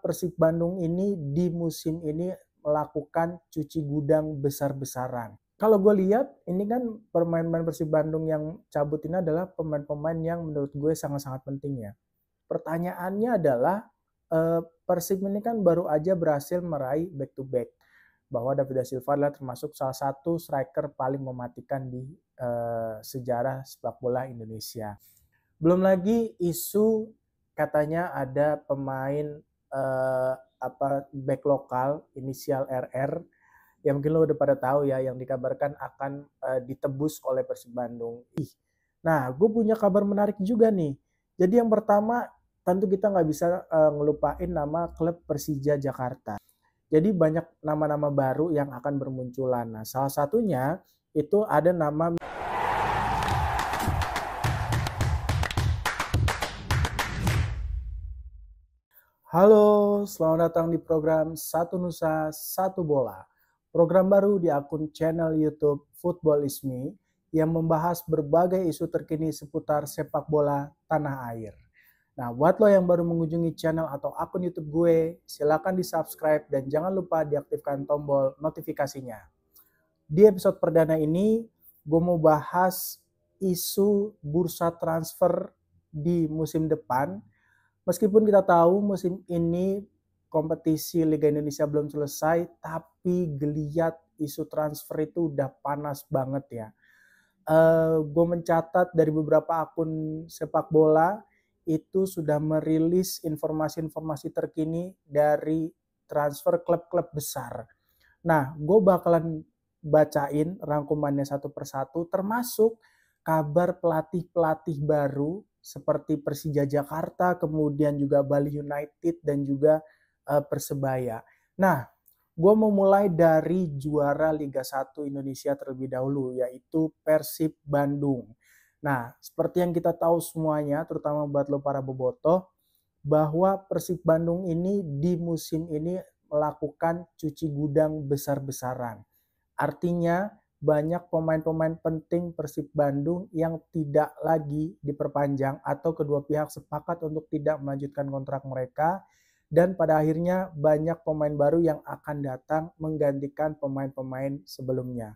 Persib Bandung ini di musim ini melakukan cuci gudang besar-besaran. Kalau gue lihat ini kan pemain-pemain Persib Bandung yang cabut ini adalah pemain-pemain yang menurut gue sangat-sangat penting ya. Pertanyaannya adalah Persib ini kan baru aja berhasil meraih back to back, bahwa David da Silva adalah termasuk salah satu striker paling mematikan di sejarah sepak bola Indonesia. Belum lagi isu katanya ada pemain back lokal inisial RR yang mungkin lo udah pada tahu ya, yang dikabarkan akan ditebus oleh Persib Bandung. Nah, gue punya kabar menarik juga nih. Jadi yang pertama, tentu kita nggak bisa ngelupain nama klub Persija Jakarta. Jadi banyak nama-nama baru yang akan bermunculan. Nah, salah satunya itu ada nama. Halo, selamat datang di program Satu Nusa Satu Bola. Program baru di akun channel YouTube Football Is Me yang membahas berbagai isu terkini seputar sepak bola tanah air. Nah, buat lo yang baru mengunjungi channel atau akun YouTube gue, silakan di-subscribe dan jangan lupa diaktifkan tombol notifikasinya. Di episode perdana ini, gue mau bahas isu bursa transfer di musim depan. Meskipun kita tahu musim ini kompetisi Liga Indonesia belum selesai, tapi geliat isu transfer itu udah panas banget ya. Gue mencatat dari beberapa akun sepak bola itu sudah merilis informasi-informasi terkini dari transfer klub-klub besar. Nah, gue bakalan bacain rangkumannya satu persatu, termasuk kabar pelatih-pelatih baru seperti Persija Jakarta, kemudian juga Bali United dan juga Persebaya. Nah, gue mau mulai dari juara Liga 1 Indonesia terlebih dahulu, yaitu Persib Bandung. Nah, seperti yang kita tahu semuanya, terutama buat lo para bobotoh, bahwa Persib Bandung ini di musim ini melakukan cuci gudang besar-besaran. Artinya banyak pemain-pemain penting Persib Bandung yang tidak lagi diperpanjang atau kedua pihak sepakat untuk tidak melanjutkan kontrak mereka, dan pada akhirnya banyak pemain baru yang akan datang menggantikan pemain-pemain sebelumnya.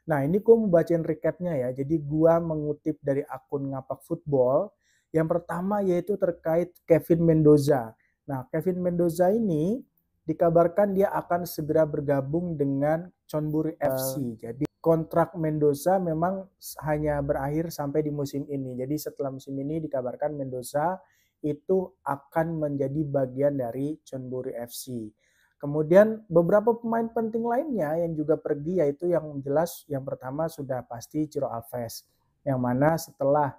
Nah, ini gue mau bacain recapnya ya. Jadi gue mengutip dari akun Ngapak Football. Yang pertama yaitu terkait Kevin Mendoza. Nah, Kevin Mendoza ini dikabarkan dia akan segera bergabung dengan Chonburi FC. Jadi kontrak Mendoza memang hanya berakhir sampai di musim ini. Jadi setelah musim ini dikabarkan Mendoza itu akan menjadi bagian dari Chonburi FC. Kemudian beberapa pemain penting lainnya yang juga pergi, yaitu yang jelas yang pertama sudah pasti Ciro Alves. Yang mana setelah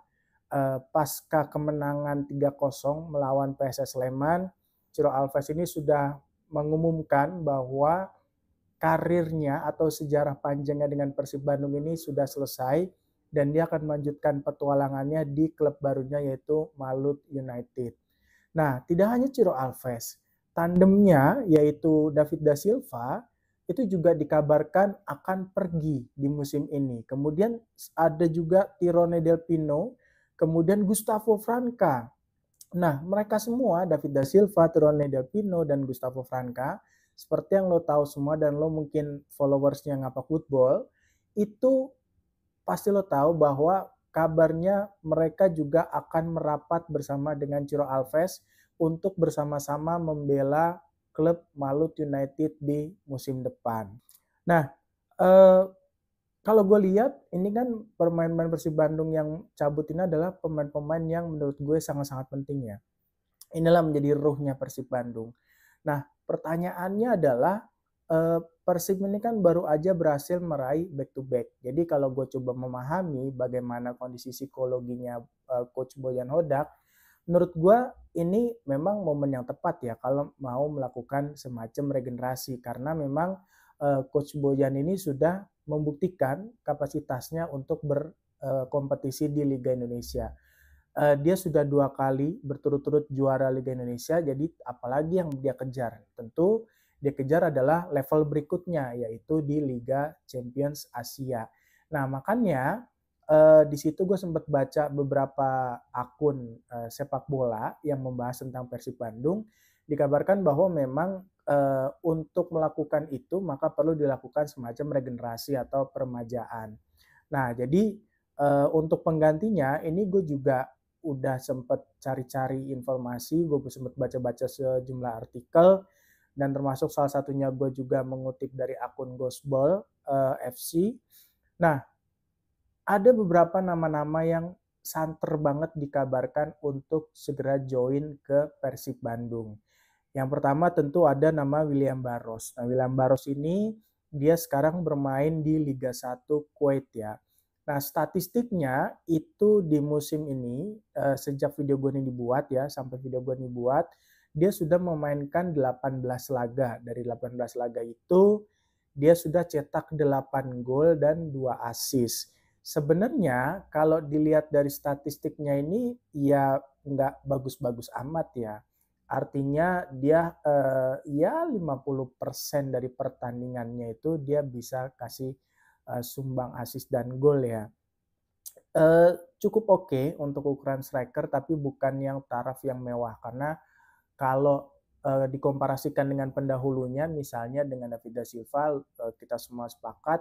pasca kemenangan 3-0 melawan PSS Sleman, Ciro Alves ini sudah mengumumkan bahwa karirnya atau sejarah panjangnya dengan Persib Bandung ini sudah selesai dan dia akan melanjutkan petualangannya di klub barunya yaitu Malut United. Nah, tidak hanya Ciro Alves, tandemnya yaitu David da Silva itu juga dikabarkan akan pergi di musim ini. Kemudian ada juga Tirone Del Pino, kemudian Gustavo Franca. Nah, mereka semua, David da Silva, Tirone Del Pino, dan Gustavo Franca, seperti yang lo tahu semua dan lo mungkin followersnya Ngapak Football, itu pasti lo tahu bahwa kabarnya mereka juga akan merapat bersama dengan Ciro Alves untuk bersama-sama membela klub Malut United di musim depan. Nah, kalau gue lihat ini kan pemain-pemain Persib Bandung yang cabut ini adalah pemain-pemain yang menurut gue sangat-sangat penting ya. Inilah menjadi ruhnya Persib Bandung. Nah, pertanyaannya adalah Persib ini kan baru aja berhasil meraih back to back. Jadi kalau gue coba memahami bagaimana kondisi psikologinya Coach Boyan Hodak, menurut gue ini memang momen yang tepat ya kalau mau melakukan semacam regenerasi, karena memang Coach Boyan ini sudah membuktikan kapasitasnya untuk berkompetisi di Liga Indonesia. Dia sudah 2 kali berturut-turut juara Liga Indonesia, jadi apalagi yang dia kejar? Tentu dia kejar adalah level berikutnya, yaitu di Liga Champions Asia. Nah, makanya di situ gue sempat baca beberapa akun sepak bola yang membahas tentang Persib Bandung, Dikabarkan bahwa memang untuk melakukan itu maka perlu dilakukan semacam regenerasi atau peremajaan. Nah, jadi untuk penggantinya ini gue juga udah sempet cari-cari informasi, gue sempet baca-baca sejumlah artikel, dan termasuk salah satunya gue juga mengutip dari akun Gosball FC. Nah, ada beberapa nama-nama yang santer banget dikabarkan untuk segera join ke Persib Bandung. Yang pertama tentu ada nama William Barros. Nah, William Barros ini dia sekarang bermain di Liga 1 Kuwait ya. Nah, statistiknya itu di musim ini sejak video gue ini dibuat ya, sampai video gue ini dibuat, dia sudah memainkan 18 laga. Dari 18 laga itu dia sudah cetak 8 gol dan 2 assist. Sebenarnya kalau dilihat dari statistiknya ini ya nggak bagus-bagus amat ya. Artinya dia ya 50% dari pertandingannya itu dia bisa kasih sumbang assist dan gol ya. Cukup oke untuk ukuran striker tapi bukan yang taraf yang mewah, karena kalau dikomparasikan dengan pendahulunya misalnya dengan David da Silva, kita semua sepakat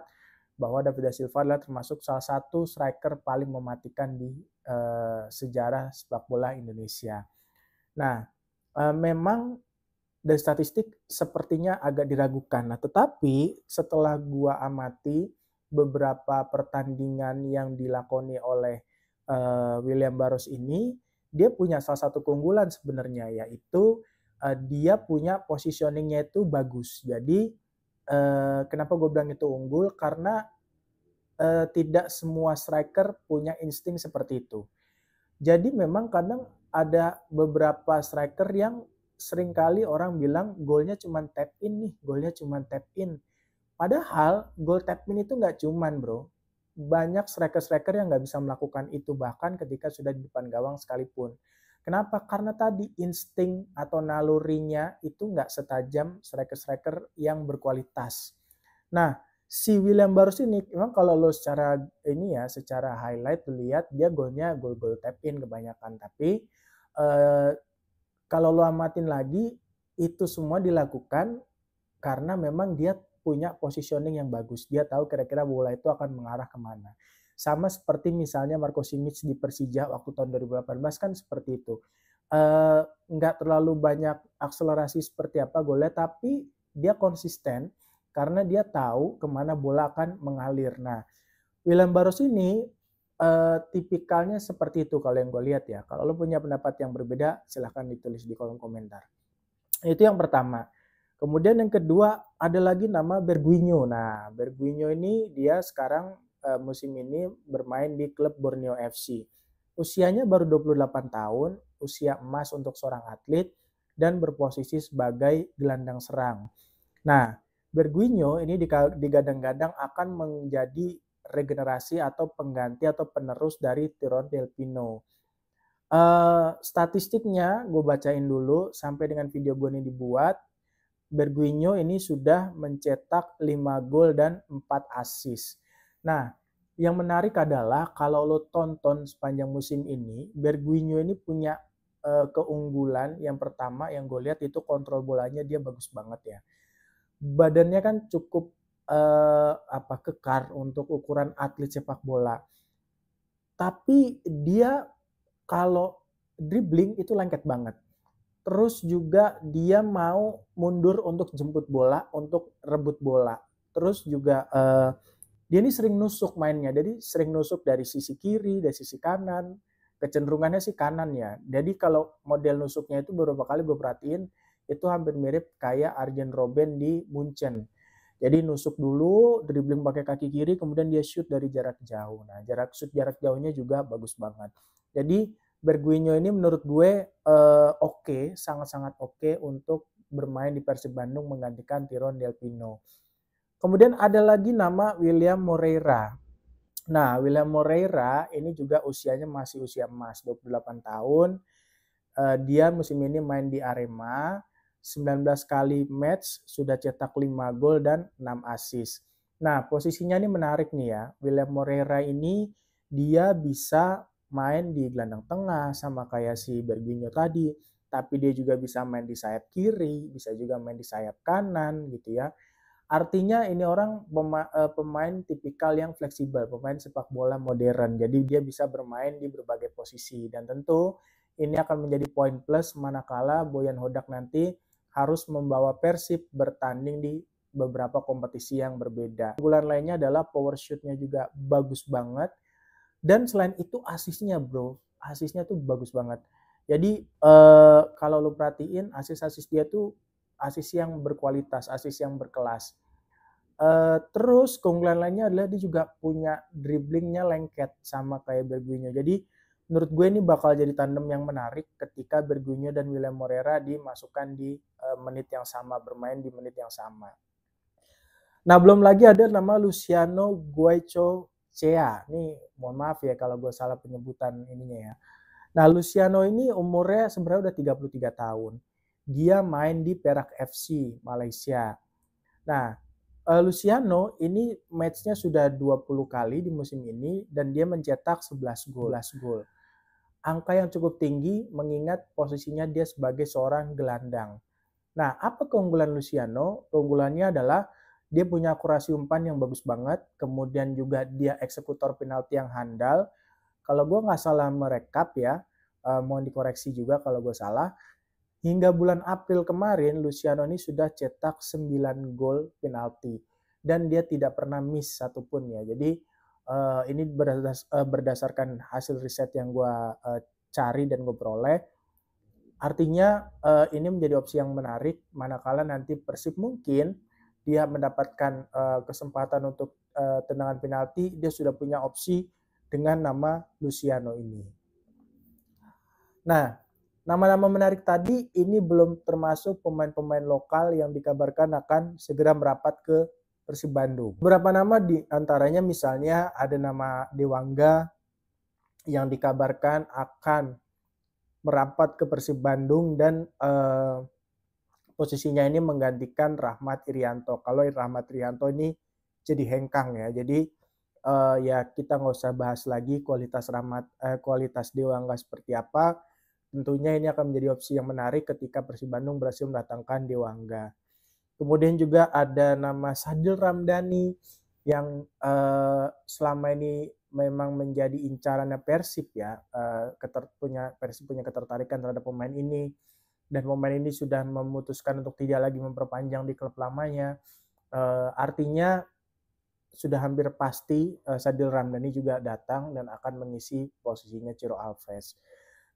bahwa David da Silva adalah termasuk salah satu striker paling mematikan di sejarah sepak bola Indonesia. Nah, memang dari statistik sepertinya agak diragukan. Nah, tetapi setelah gua amati beberapa pertandingan yang dilakoni oleh William Barros ini, dia punya salah satu keunggulan sebenarnya, yaitu dia punya positioningnya itu bagus. Jadi kenapa gue bilang itu unggul? Karena tidak semua striker punya insting seperti itu. Jadi memang kadang ada beberapa striker yang seringkali orang bilang golnya cuma tap in nih, golnya cuma tap in. Padahal gol tap in itu nggak cuman bro. Banyak striker-striker yang nggak bisa melakukan itu bahkan ketika sudah di depan gawang sekalipun. Kenapa? Karena tadi insting atau nalurinya itu nggak setajam striker-striker yang berkualitas. Nah, si William Barros ini memang kalau lo secara ini ya, secara highlight lihat dia golnya gol-gol tap in kebanyakan, tapi kalau lo amatin lagi itu semua dilakukan karena memang dia punya positioning yang bagus. Dia tahu kira-kira bola itu akan mengarah kemana. Sama seperti misalnya Marco Simic di Persija waktu tahun 2018 kan seperti itu. Nggak terlalu banyak akselerasi seperti apa golnya, tapi dia konsisten karena dia tahu kemana bola akan mengalir. Nah, William Barros ini tipikalnya seperti itu kalau yang gue lihat ya. Kalau lo punya pendapat yang berbeda, silahkan ditulis di kolom komentar. Itu yang pertama. Kemudian yang kedua ada lagi nama Berguinho. Nah, Berguinho ini dia sekarang musim ini bermain di klub Borneo FC. Usianya baru 28 tahun, usia emas untuk seorang atlet dan berposisi sebagai gelandang serang. Nah, Berguinho ini digadang-gadang akan menjadi regenerasi atau pengganti atau penerus dari Tyrone Del Pino. Statistiknya gue bacain dulu sampai dengan video gue ini dibuat. Berguinho ini sudah mencetak 5 gol dan 4 assist. Nah, yang menarik adalah kalau lo tonton sepanjang musim ini, Berguinho ini punya keunggulan. Yang pertama yang gue lihat itu kontrol bolanya dia bagus banget ya. Badannya kan cukup kekar untuk ukuran atlet sepak bola. Tapi dia kalau dribbling itu lengket banget. Terus juga dia mau mundur untuk jemput bola, untuk rebut bola. Terus juga dia ini sering nusuk mainnya. Jadi sering nusuk dari sisi kiri, dari sisi kanan. Kecenderungannya sih kanan ya. Jadi kalau model nusuknya itu beberapa kali gue perhatiin itu hampir mirip kayak Arjen Robben di Munchen. Jadi nusuk dulu, dribbling pakai kaki kiri, kemudian dia shoot dari jarak jauh. Nah, jarak jauhnya juga bagus banget. Jadi Berguinho ini menurut gue oke, sangat-sangat oke untuk bermain di Persib Bandung menggantikan Tyrone Del Pino. Kemudian ada lagi nama William Moreira. Nah, William Moreira ini juga usianya masih usia emas, 28 tahun. Dia musim ini main di Arema, 19 kali match, sudah cetak 5 gol dan 6 assist. Nah, posisinya ini menarik nih ya. William Moreira ini dia bisa main di gelandang tengah sama kayak si Berguinho tadi. tapi dia juga bisa main di sayap kiri, bisa juga main di sayap kanan gitu ya. Artinya ini orang pemain tipikal yang fleksibel, pemain sepak bola modern. Jadi dia bisa bermain di berbagai posisi dan tentu ini akan menjadi poin plus manakala Boyan Hodak nanti harus membawa Persib bertanding di beberapa kompetisi yang berbeda. Unggulan lainnya adalah power shoot-nya juga bagus banget dan selain itu asisnya bro, asisnya tuh bagus banget. Jadi kalau lu perhatiin asis-asis dia tuh asis yang berkualitas, asis yang berkelas. Terus keunggulan lainnya adalah dia juga punya dribblingnya lengket sama kayak Bergwijn. Jadi menurut gue ini bakal jadi tandem yang menarik ketika Bergwijn dan William Moreira dimasukkan di menit yang sama, bermain di menit yang sama. Nah belum lagi ada nama Luciano Goicoechea. Ini mohon maaf ya kalau gue salah penyebutan ininya ya. Nah Luciano ini umurnya sebenarnya udah 33 tahun. Dia main di Perak FC Malaysia. Nah Luciano ini match-nya sudah 20 kali di musim ini dan dia mencetak 11 gol. Angka yang cukup tinggi mengingat posisinya dia sebagai seorang gelandang. Nah, apa keunggulan Luciano? Keunggulannya adalah dia punya akurasi umpan yang bagus banget, kemudian juga dia eksekutor penalti yang handal. Kalau gue nggak salah merekap ya, mohon dikoreksi juga kalau gue salah. Hingga bulan April kemarin, Luciano ini sudah cetak 9 gol penalti. Dan dia tidak pernah miss satupun ya. Jadi ini berdasarkan hasil riset yang gue cari dan gue peroleh. Artinya ini menjadi opsi yang menarik manakala nanti Persib mungkin dia mendapatkan kesempatan untuk tendangan penalti, dia sudah punya opsi dengan nama Luciano ini. Nah, nama-nama menarik tadi ini belum termasuk pemain-pemain lokal yang dikabarkan akan segera merapat ke Persib Bandung. Beberapa nama di antaranya misalnya ada nama Dewangga yang dikabarkan akan merapat ke Persib Bandung dan posisinya ini menggantikan Rahmat Irianto. Kalau Rahmat Irianto ini jadi hengkang ya. Jadi ya kita nggak usah bahas lagi kualitas Dewangga seperti apa. Tentunya ini akan menjadi opsi yang menarik ketika Persib Bandung berhasil mendatangkan Dewangga. Kemudian juga ada nama Sadil Ramdhani yang selama ini memang menjadi incarannya Persib ya. Persib punya ketertarikan terhadap pemain ini dan pemain ini sudah memutuskan untuk tidak lagi memperpanjang di klub lamanya. Artinya sudah hampir pasti Sadil Ramdhani juga datang dan akan mengisi posisinya Ciro Alves.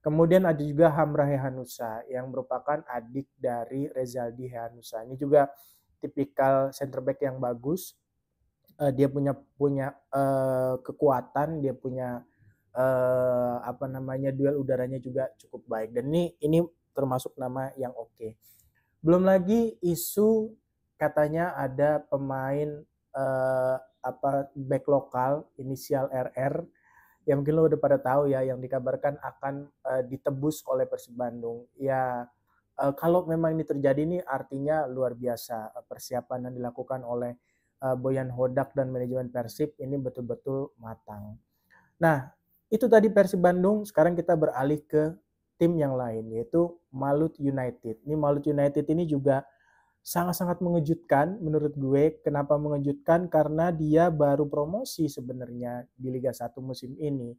Kemudian ada juga Hamrah Hehanussa yang merupakan adik dari Rezaldi Hehanussa. Ini juga tipikal center back yang bagus. Dia punya kekuatan, dia punya duel udaranya juga cukup baik. Dan ini termasuk nama yang oke. Belum lagi isu katanya ada pemain back lokal inisial RR ya mungkin lo udah pada tahu ya yang dikabarkan akan ditebus oleh Persib Bandung. Ya kalau memang ini terjadi nih artinya luar biasa persiapan yang dilakukan oleh Boyan Hodak dan manajemen Persib ini betul-betul matang. Nah, itu tadi Persib Bandung, sekarang kita beralih ke tim yang lain yaitu Malut United. Ini Malut United ini juga sangat-sangat mengejutkan menurut gue. Kenapa mengejutkan? Karena dia baru promosi sebenarnya di Liga 1 musim ini.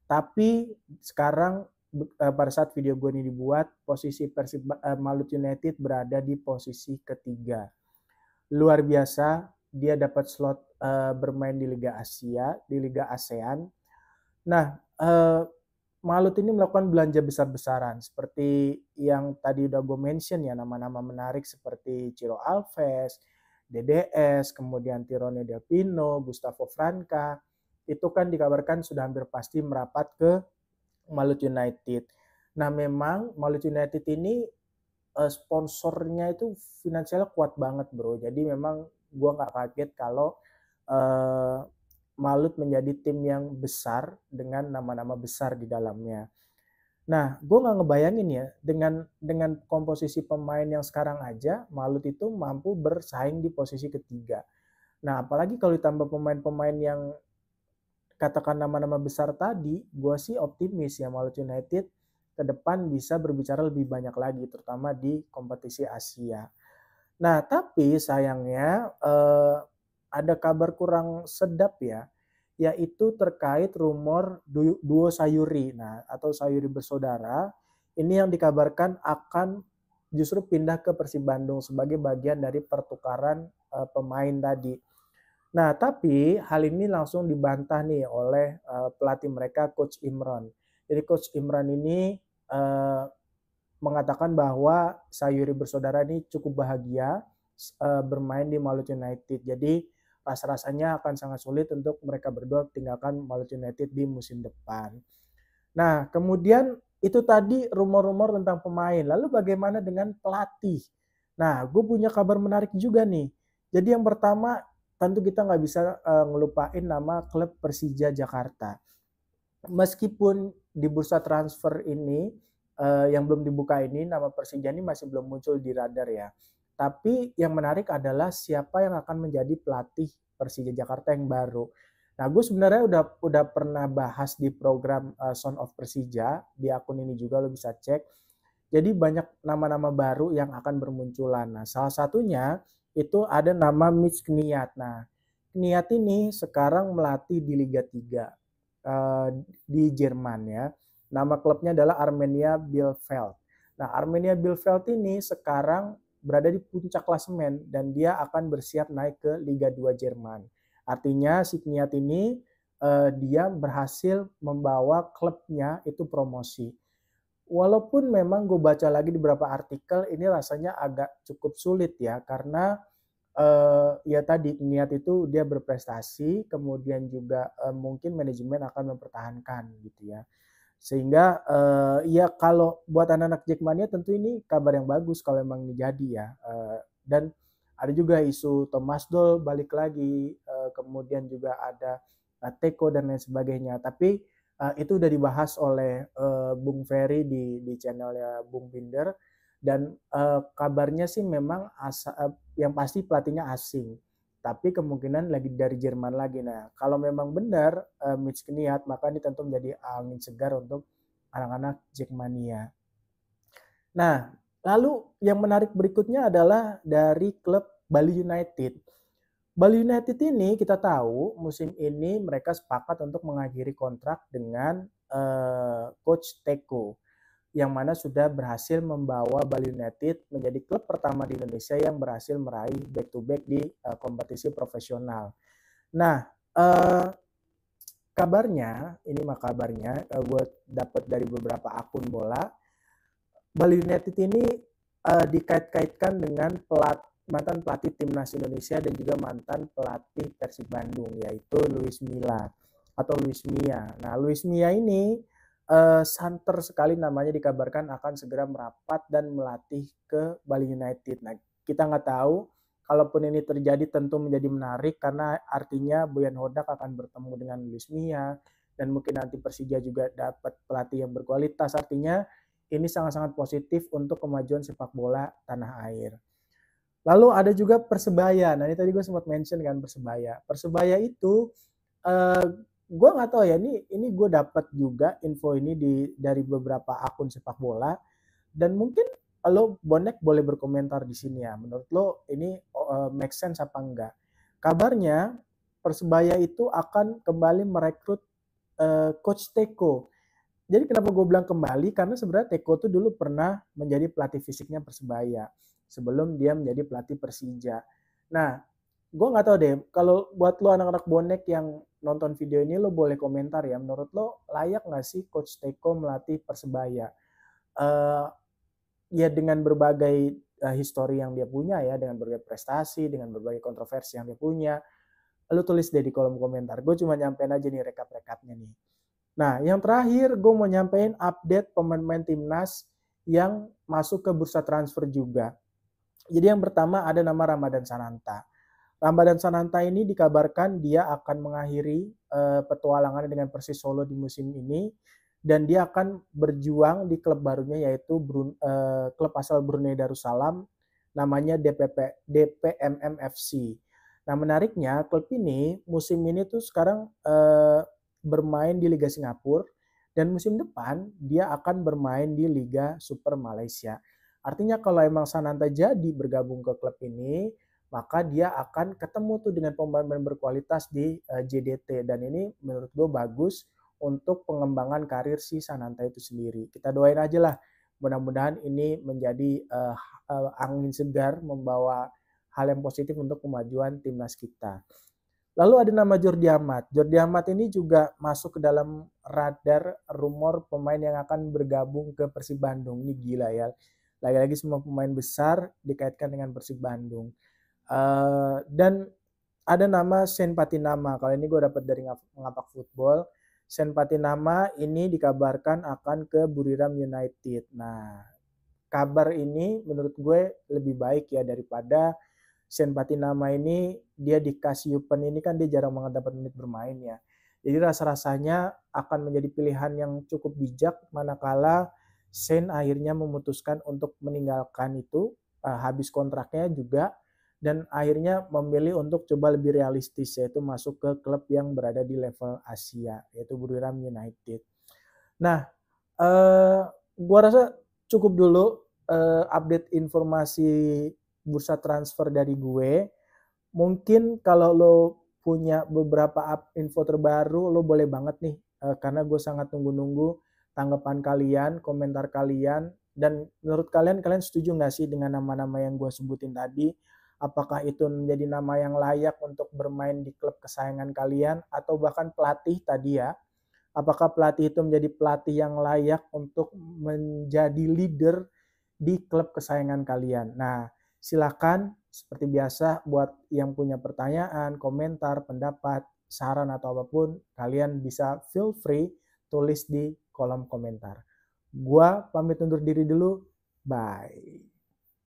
Tapi sekarang pada saat video gue ini dibuat, posisi Malut United berada di posisi ketiga. Luar biasa, dia dapat slot bermain di Liga Asia, di Liga ASEAN. Nah, Malut ini melakukan belanja besar-besaran seperti yang tadi udah gue mention ya, nama-nama menarik seperti Ciro Alves, DDS, kemudian Tirone Del Pino, Gustavo Franca. Itu kan dikabarkan sudah hampir pasti merapat ke Malut United. Nah memang Malut United ini sponsornya itu finansialnya kuat banget bro. Jadi memang gue gak kaget kalau Malut menjadi tim yang besar dengan nama-nama besar di dalamnya. Nah, gue nggak ngebayangin ya dengan komposisi pemain yang sekarang aja Malut itu mampu bersaing di posisi ketiga. Nah, apalagi kalau ditambah pemain-pemain yang katakan nama-nama besar tadi, gue sih optimis ya Malut United ke depan bisa berbicara lebih banyak lagi, terutama di kompetisi Asia. Nah, tapi sayangnya ada kabar kurang sedap ya, yaitu terkait rumor duo Sayuri. Nah, atau Sayuri bersaudara, ini yang dikabarkan akan justru pindah ke Persib Bandung sebagai bagian dari pertukaran pemain tadi. Nah, tapi hal ini langsung dibantah nih oleh pelatih mereka, Coach Imran. Jadi Coach Imran ini uh, mengatakan bahwa Sayuri bersaudara ini cukup bahagia bermain di Malut United. Jadi rasa-rasanya akan sangat sulit untuk mereka berdua tinggalkan Malut United di musim depan. Nah, kemudian itu tadi rumor-rumor tentang pemain. Lalu bagaimana dengan pelatih? Nah, gue punya kabar menarik juga nih. Jadi yang pertama, tentu kita nggak bisa ngelupain nama klub Persija Jakarta. Meskipun di bursa transfer ini yang belum dibuka ini, nama Persija ini masih belum muncul di radar ya. Tapi yang menarik adalah siapa yang akan menjadi pelatih Persija Jakarta yang baru. Nah, gue sebenarnya udah pernah bahas di program Son of Persija di akun ini juga, lo bisa cek. Jadi banyak nama-nama baru yang akan bermunculan. Nah, salah satunya itu ada nama Mitch Kniat. Nah, Kniat ini sekarang melatih di Liga 3 di Jerman ya. Nama klubnya adalah Arminia Bielefeld. Nah, Arminia Bielefeld ini sekarang berada di puncak klasemen dan dia akan bersiap naik ke Liga 2 Jerman. Artinya si Kniat ini dia berhasil membawa klubnya itu promosi. Walaupun memang gue baca lagi di beberapa artikel ini rasanya agak cukup sulit ya karena ya tadi niat itu dia berprestasi, kemudian juga mungkin manajemen akan mempertahankan gitu ya. Sehingga ya kalau buat anak-anak Jackmania tentu ini kabar yang bagus kalau memang ini jadi ya. Dan ada juga isu Thomas Doll balik lagi, kemudian juga ada Teko dan lain sebagainya. Tapi itu udah dibahas oleh Bung Ferry di channelnya Bung Binder dan kabarnya sih memang yang pasti pelatihnya asing tapi kemungkinan lagi dari Jerman lagi. Nah, kalau memang benar Mitch Kniat, maka ini tentu menjadi angin segar untuk anak-anak Jackmania. Nah, lalu yang menarik berikutnya adalah dari klub Bali United. Bali United ini kita tahu musim ini mereka sepakat untuk mengakhiri kontrak dengan Coach Teko yang mana sudah berhasil membawa Bali United menjadi klub pertama di Indonesia yang berhasil meraih back to back di kompetisi profesional. Nah, kabarnya, ini mah kabarnya gue dapat dari beberapa akun bola, Bali United ini dikait-kaitkan dengan mantan pelatih timnas Indonesia dan juga mantan pelatih Persib Bandung yaitu Luis Milla atau Luis Mia. Nah, Luis Mia ini santer sekali namanya dikabarkan akan segera merapat dan melatih ke Bali United. Nah, kita nggak tahu, kalaupun ini terjadi tentu menjadi menarik karena artinya Boyan Hodak akan bertemu dengan Luis Mia dan mungkin nanti Persija juga dapat pelatih yang berkualitas. Artinya ini sangat-sangat positif untuk kemajuan sepak bola tanah air. Lalu ada juga Persebaya. Nah, ini tadi gue sempat mention kan Persebaya. Persebaya itu gue nggak tahu ya, ini gue dapat juga info ini dari beberapa akun sepak bola dan mungkin lo bonek boleh berkomentar di sini ya, menurut lo ini make sense apa enggak. Kabarnya Persebaya itu akan kembali merekrut Coach Teko. Jadi kenapa gue bilang kembali, karena sebenarnya Teko tuh dulu pernah menjadi pelatih fisiknya Persebaya sebelum dia menjadi pelatih Persija. Nah, gue nggak tahu deh, kalau buat lo anak-anak bonek yang nonton video ini, lo boleh komentar ya, menurut lo layak nggak sih Coach Teko melatih Persebaya? Ya dengan berbagai histori yang dia punya ya, dengan berbagai prestasi, dengan berbagai kontroversi yang dia punya, lo tulis deh di kolom komentar. Gue cuma nyampein aja nih rekap-rekapnya nih. Nah, yang terakhir gue mau nyampein update pemain-pemain timnas yang masuk ke bursa transfer juga. Jadi yang pertama ada nama Ramadan Sananta. Ramadan Sananta ini dikabarkan dia akan mengakhiri petualangannya dengan Persis Solo di musim ini dan dia akan berjuang di klub barunya yaitu klub asal Brunei Darussalam namanya DPMM FC. Nah, menariknya klub ini musim ini tuh sekarang bermain di Liga Singapura dan musim depan dia akan bermain di Liga Super Malaysia. Artinya kalau emang Sananta jadi bergabung ke klub ini, maka dia akan ketemu tuh dengan pemain-pemain berkualitas di JDT, dan ini menurut gue bagus untuk pengembangan karir si Sananta itu sendiri. Kita doain aja lah, mudah-mudahan ini menjadi angin segar, membawa hal yang positif untuk kemajuan timnas kita. Lalu ada nama Jordi Amat. Jordi Amat ini juga masuk ke dalam radar rumor pemain yang akan bergabung ke Persib Bandung. Ini gila ya. Lagi-lagi semua pemain besar dikaitkan dengan Persib Bandung. Dan ada nama Sen Patinama. Kalau ini gue dapat dari Ngapak Football. Sen Patinama ini dikabarkan akan ke Buriram United. Nah, kabar ini menurut gue lebih baik ya daripada Sen Patinama ini dia di Kasyupen ini kan dia jarang banget dapat menit bermain ya. Jadi rasa-rasanya akan menjadi pilihan yang cukup bijak manakala Sen akhirnya memutuskan untuk meninggalkan itu habis kontraknya juga, dan akhirnya memilih untuk coba lebih realistis yaitu masuk ke klub yang berada di level Asia yaitu Buriram United. Nah, gua rasa cukup dulu update informasi bursa transfer dari gue. Mungkin kalau lo punya beberapa info terbaru, lo boleh banget nih, karena gue sangat nunggu-nunggu tanggapan kalian, komentar kalian, dan menurut kalian setuju nggak sih dengan nama-nama yang gue sebutin tadi? Apakah itu menjadi nama yang layak untuk bermain di klub kesayangan kalian, atau bahkan pelatih tadi ya? Apakah pelatih itu menjadi pelatih yang layak untuk menjadi leader di klub kesayangan kalian? Nah, silakan seperti biasa buat yang punya pertanyaan, komentar, pendapat, saran atau apapun, kalian bisa feel free tulis di kolom komentar. Gua pamit undur diri dulu. Bye.